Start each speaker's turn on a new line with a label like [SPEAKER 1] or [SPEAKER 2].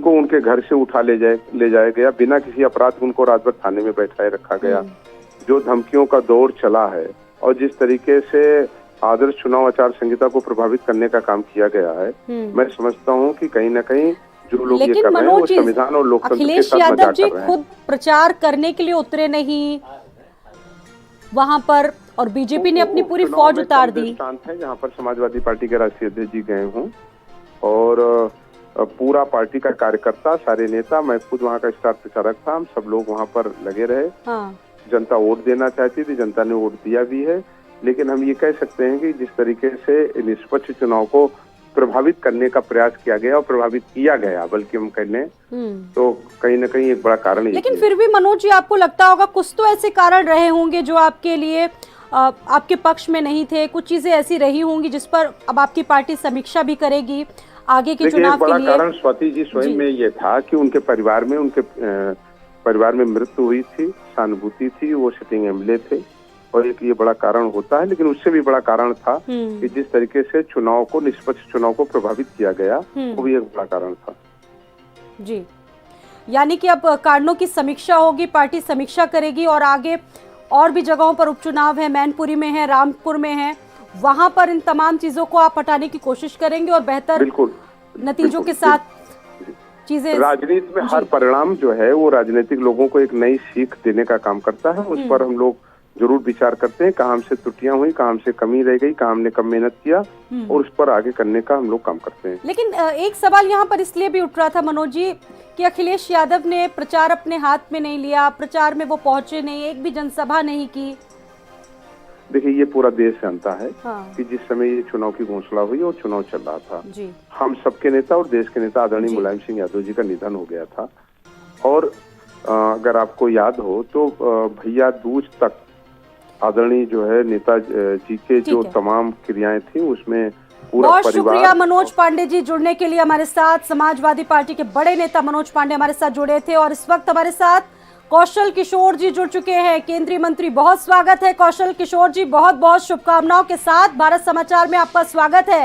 [SPEAKER 1] उनको उनके घर से उठा ले जाया गया, बिना किसी अपराध के उनको रात भर थाने में बैठाए रखा गया। जो धमकियों का दौर चला है और जिस तरीके से आदर्श चुनाव आचार संहिता को प्रभावित करने का काम किया गया है, मैं समझता हूं कि कहीं न कहीं जो लोग ये कर रहे हैं वो संविधान और लोकतंत्र के साथ मजाक कर रहे हैं।
[SPEAKER 2] अखिलेश यादव जी खुद प्रचार करने के लिए उतरे नहीं वहां पर, और बीजेपी ने अपनी पूरी फौज उतार दी।
[SPEAKER 1] स्थान है जहां पर समाजवादी पार्टी के राष्ट्रीय अध्यक्ष जी गए हों और पूरा पार्टी का कार्यकर्ता, सारे नेता, मैं खुद वहाँ का स्टार प्रचारक था, हम सब लोग वहाँ पर लगे रहे।
[SPEAKER 2] हाँ।
[SPEAKER 1] जनता वोट देना चाहती थी, जनता ने वोट दिया भी है, लेकिन हम ये कह सकते हैं कि जिस तरीके से निष्पक्ष चुनाव को प्रभावित करने का प्रयास किया गया और प्रभावित किया गया, बल्कि हम कह लें तो कहीं न कहीं एक बड़ा कारण।
[SPEAKER 2] लेकिन फिर भी मनोज जी, आपको लगता होगा कुछ तो ऐसे कारण रहे होंगे जो आपके लिए आपके पक्ष में नहीं थे, कुछ चीजें ऐसी रही होंगी जिस पर अब आपकी पार्टी समीक्षा भी करेगी आगे के चुनाव के लिए।
[SPEAKER 1] बड़ा कारण स्वाति जी स्वयं में ये था कि उनके परिवार में मृत्यु हुई थी, सहानुभूति थी, वो सिटिंग एमएलए थे और एक ये बड़ा कारण होता है, लेकिन उससे भी बड़ा कारण था कि जिस तरीके से चुनाव को, निष्पक्ष चुनाव को प्रभावित किया गया, वो भी एक बड़ा कारण था।
[SPEAKER 2] जी, यानी कि अब कारणों की समीक्षा होगी, पार्टी समीक्षा करेगी और आगे और भी जगहों पर उपचुनाव है, मैनपुरी में है, रामपुर में है, वहां पर इन तमाम चीजों को आप हटाने की कोशिश करेंगे और बेहतर नतीजों के साथ चीजें।
[SPEAKER 1] राजनीति में हर परिणाम जो है वो राजनीतिक लोगों को एक नई सीख देने का काम करता है। उस पर हम लोग जरूर विचार करते हैं, कहाँ हमसे त्रुटियां हुई, कहाँ हमसे कमी रह गई, कहाँ हमने कम मेहनत किया और उस पर आगे करने का हम लोग काम करते हैं।
[SPEAKER 2] लेकिन एक सवाल यहाँ पर इसलिए भी उठ रहा था मनोज जी कि अखिलेश यादव ने प्रचार अपने हाथ में नहीं लिया, प्रचार में वो पहुंचे नहीं, एक भी जनसभा नहीं की।
[SPEAKER 1] देखिए, ये पूरा देश जानता है
[SPEAKER 2] हाँ।
[SPEAKER 1] कि जिस समय ये चुनाव की घोषणा हुई और चुनाव चल रहा था,
[SPEAKER 2] जी।
[SPEAKER 1] हम सबके नेता और देश के नेता आदरणीय मुलायम सिंह यादव जी का निधन हो गया था और अगर आपको याद हो तो भैया दूज तक आदरणीय जो है नेता जी के जो तमाम क्रियाएं थी उसमें पूरा
[SPEAKER 2] बहुत शुक्रिया मनोज पांडे जी जुड़ने के लिए हमारे साथ। समाजवादी पार्टी के बड़े नेता मनोज पांडे हमारे साथ जुड़े थे और इस वक्त हमारे साथ कौशल किशोर जी जुड़ चुके हैं, केंद्रीय मंत्री। बहुत स्वागत है कौशल किशोर जी, बहुत बहुत शुभकामनाओं के साथ भारत समाचार में आपका स्वागत है।